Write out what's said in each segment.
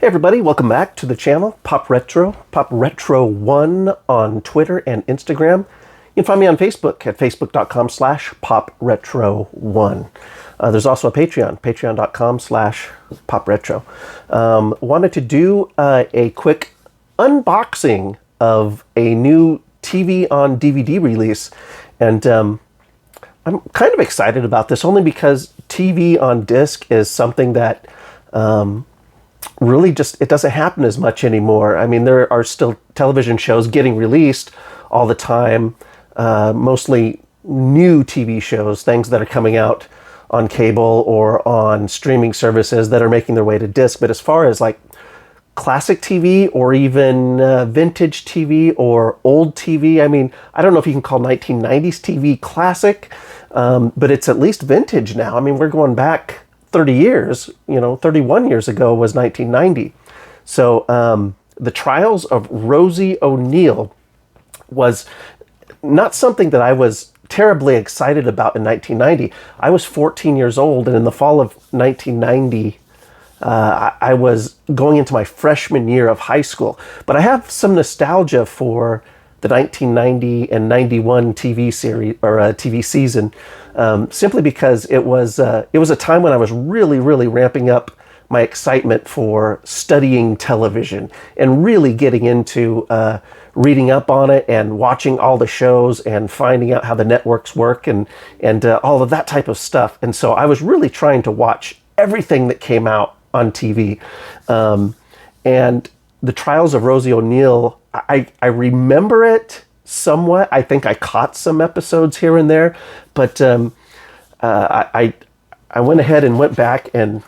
Hey everybody, welcome back to the channel, Pop Retro1 on Twitter and Instagram. You can find me on Facebook at facebook.com/popretro1. There's also a Patreon, patreon.com/popretro. Wanted to do a quick unboxing of a new TV on DVD release, and I'm kind of excited about this only because TV on disc is something that really just, it doesn't happen as much anymore. I mean, there are still television shows getting released all the time, mostly new TV shows, things that are coming out on cable or on streaming services that are making their way to disc. But as far as like classic TV or even vintage TV or old TV, I mean, I don't know if you can call 1990s TV classic, but it's at least vintage now. I mean, we're going back 30 years, 31 years ago was 1990. So the Trials of Rosie O'Neill was not something that I was terribly excited about in 1990. I was 14 years old, and in the fall of 1990, I was going into my freshman year of high school. But I have some nostalgia for the 1990 and 91 TV series or TV season, simply because it was a time when I was really ramping up my excitement for studying television and really getting into reading up on it and watching all the shows and finding out how the networks work and all of that type of stuff. And so I was really trying to watch everything that came out on TV. And the Trials of Rosie O'Neill, I remember it somewhat. I think I caught some episodes here and there, but I went ahead and went back and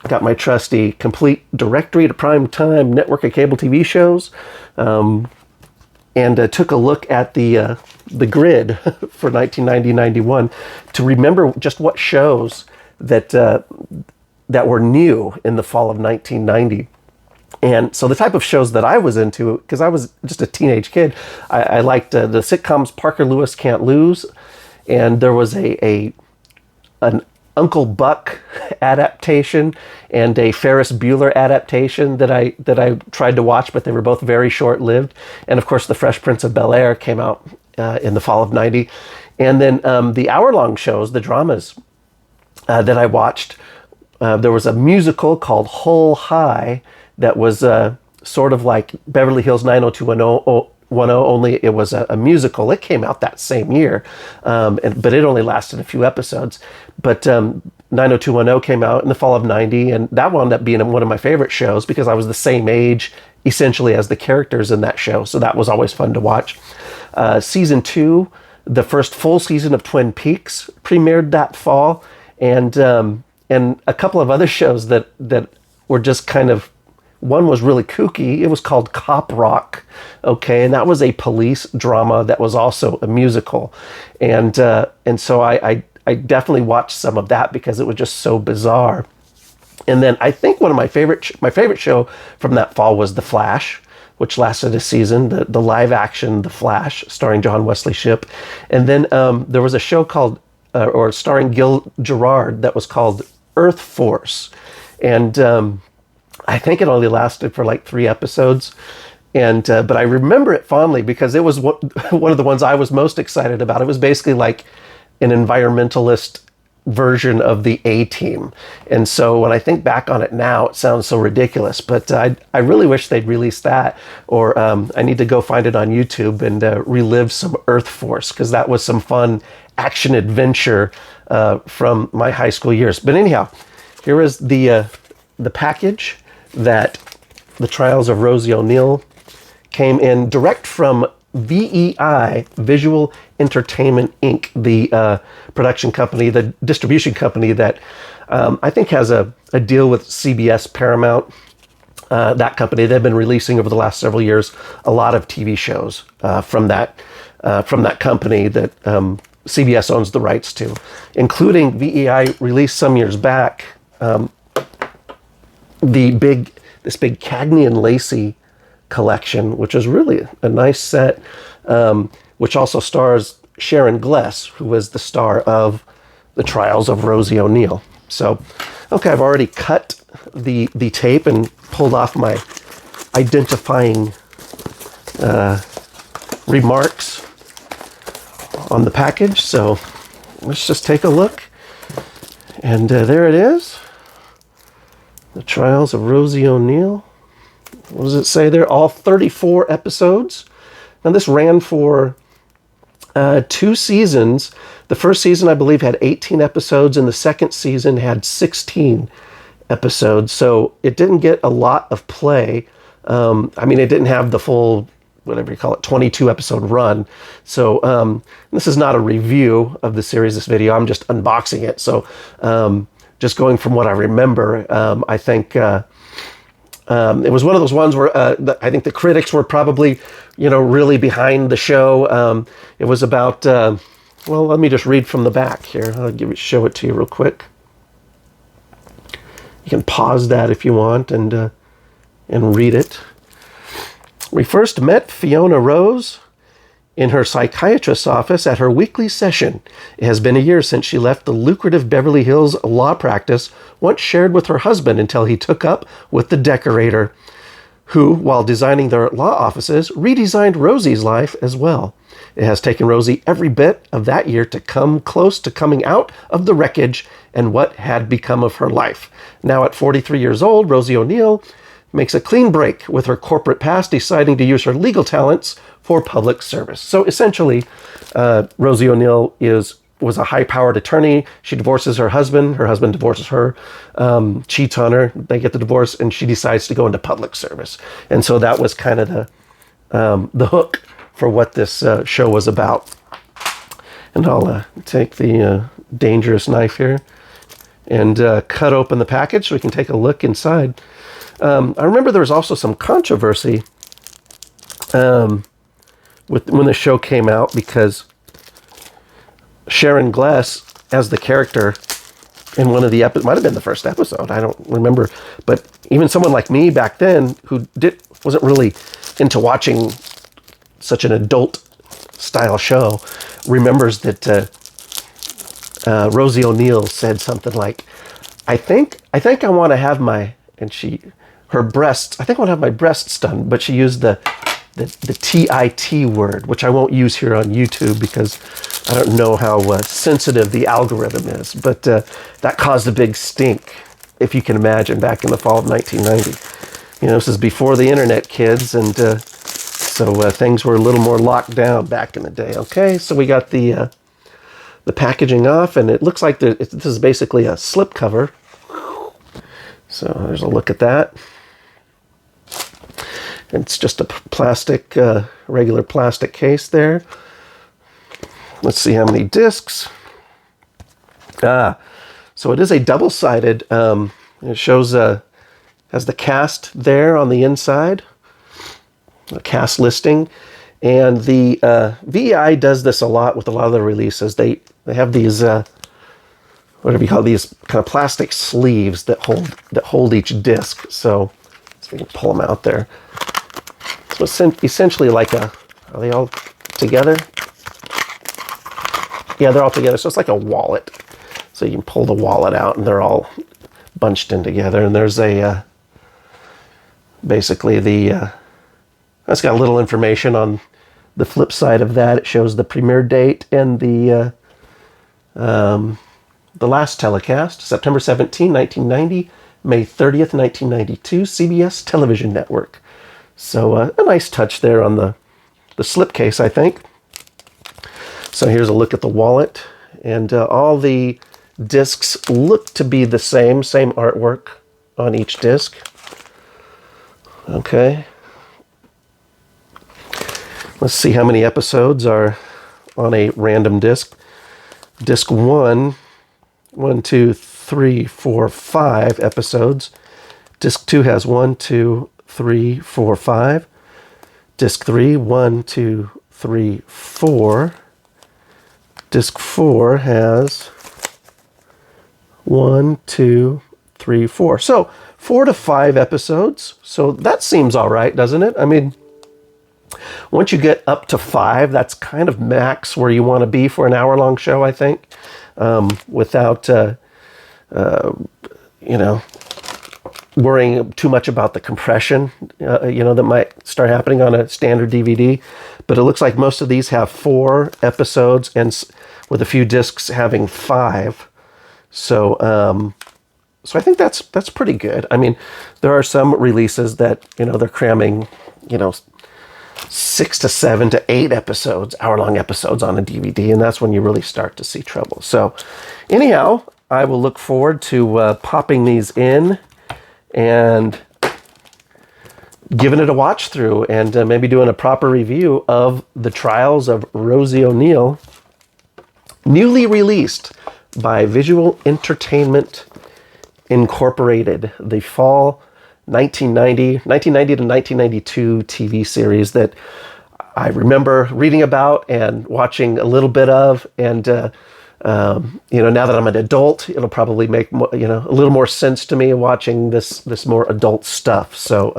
got my trusty complete directory to prime time network of cable TV shows, and took a look at the grid for 1990-91 to remember just what shows that were new in the fall of 1990. And so the type of shows that I was into, because I was just a teenage kid, I liked the sitcoms Parker Lewis Can't Lose, and there was an Uncle Buck adaptation and a Ferris Bueller adaptation that I tried to watch, but they were both very short-lived. And of course, The Fresh Prince of Bel-Air came out in the fall of 90. And then the hour-long shows, the dramas that I watched, there was a musical called Hull High that was sort of like Beverly Hills 90210, only it was a musical. It came out that same year, but it only lasted a few episodes. But 90210 came out in the fall of 90, and that wound up being one of my favorite shows because I was the same age, essentially, as the characters in that show. So that was always fun to watch. Season 2, the first full season of Twin Peaks, premiered that fall, and a couple of other shows that were just kind of, one was really kooky. It was called Cop Rock, okay, and that was a police drama that was also a musical, and so I definitely watched some of that because it was just so bizarre. And then I think one of my favorite show from that fall was The Flash, which lasted a season, the live action The Flash, starring John Wesley Shipp. And then there was a show called or starring Gil Gerard that was called Earth Force, and I think it only lasted for like 3 episodes, but I remember it fondly because it was one of the ones I was most excited about. It was basically like an environmentalist version of the A-Team, and so when I think back on it now, it sounds so ridiculous. But I really wish they'd release that, or I need to go find it on YouTube and relive some Earth Force, because that was some fun action adventure from my high school years. But anyhow, here is the package that the Trials of Rosie O'Neill came in direct from VEI, Visual Entertainment Inc., the production company, the distribution company that I think has a deal with CBS Paramount. That company, they've been releasing over the last several years a lot of TV shows from that company that CBS owns the rights to, including VEI released some years back this big Cagney and Lacey collection, which is really a nice set, which also stars Sharon Gless, who was the star of The Trials of Rosie O'Neill. So, okay, I've already cut the tape and pulled off my identifying remarks on the package. So let's just take a look. And there it is. The Trials of Rosie O'Neill. What does it say there? All 34 episodes. Now this ran for 2 seasons. The first season, I believe, had 18 episodes, and the second season had 16 episodes. So it didn't get a lot of play. I mean, it didn't have the full, whatever you call it, 22 episode run. So this is not a review of the series, this video. I'm just unboxing it. So just going from what I remember, I think it was one of those ones where I think the critics were probably, really behind the show. It was about, well, let me just read from the back here. I'll show it to you real quick. You can pause that if you want and read it. We first met Fiona Rose in her psychiatrist's office at her weekly session. It has been a year since she left the lucrative Beverly Hills law practice once shared with her husband until he took up with the decorator, who, while designing their law offices, redesigned Rosie's life as well. It has taken Rosie every bit of that year to come close to coming out of the wreckage and what had become of her life. Now at 43 years old, Rosie O'Neill makes a clean break with her corporate past, deciding to use her legal talents for public service. So essentially, Rosie O'Neill was a high-powered attorney. She divorces her husband divorces her, cheats on her, they get the divorce, and she decides to go into public service. And so that was kind of the hook for what this show was about. And I'll take the dangerous knife here and cut open the package so we can take a look inside. I remember there was also some controversy when the show came out, because Sharon Gless, as the character in one of the episodes, might have been the first episode, I don't remember, but even someone like me back then who wasn't really into watching such an adult style show remembers that Rosie O'Neill said something like, I think I want to have my breasts done, but she used the TIT word, which I won't use here on YouTube because I don't know how sensitive the algorithm is, but that caused a big stink, if you can imagine, back in the fall of 1990. This is before the internet, kids, and so things were a little more locked down back in the day. Okay, so we got the packaging off, and it looks like this is basically a slip cover. So there's a look at that. It's just a plastic, regular plastic case there. Let's see how many discs. So it is a double-sided. It shows has the cast there on the inside, the cast listing, and the VI does this a lot with a lot of the releases. They have these whatever you call these kind of plastic sleeves that hold each disc. So we can pull them out there. So it's essentially like are they all together? Yeah, they're all together. So it's like a wallet. So you can pull the wallet out and they're all bunched in together. And there's basically that's got a little information on the flip side of that. It shows the premiere date and the last telecast, September 17, 1990, May 30th, 1992, CBS Television Network. So a nice touch there on the slipcase, I think. So here's a look at the wallet, and all the discs look to be the same artwork on each disc. Okay. Let's see how many episodes are on a random disc. Disc 1, 2, 3, 4, 5 episodes. Disc 2 has 1, 2, 3, 4, 5. Disc 3, 1, 2, 3, 4. Disc 4 has 1, 2, 3, 4. So 4 to 5 episodes. So that seems all right, doesn't it? I mean, once you get up to 5, that's kind of max where you want to be for an hour-long show, I think, without, worrying too much about the compression, that might start happening on a standard DVD. But it looks like most of these have 4 episodes, and with a few discs having 5. So I think that's pretty good. I mean, there are some releases that, they're cramming, 6 to 7 to 8 episodes, hour-long episodes on a DVD, and that's when you really start to see trouble. So anyhow, I will look forward to popping these in and giving it a watch through, and maybe doing a proper review of the Trials of Rosie O'Neill, newly released by Visual Entertainment Incorporated, the fall 1990 to 1992 TV series that I remember reading about and watching a little bit of, and now that I'm an adult, it'll probably make a little more sense to me watching this more adult stuff. So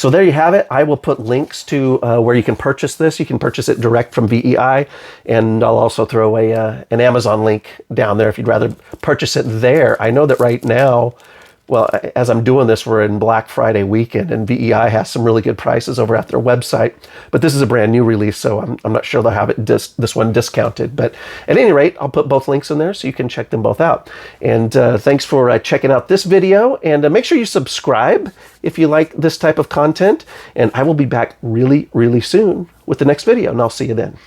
there you have it. I will put links to where you can purchase this. You can purchase it direct from VEI, and I'll also throw an Amazon link down there if you'd rather purchase it there. I know that right now, well, as I'm doing this, we're in Black Friday weekend, and VEI has some really good prices over at their website. But this is a brand new release, so I'm not sure they'll have it this one discounted. But at any rate, I'll put both links in there so you can check them both out. And thanks for checking out this video, and make sure you subscribe if you like this type of content. And I will be back really, really soon with the next video, and I'll see you then.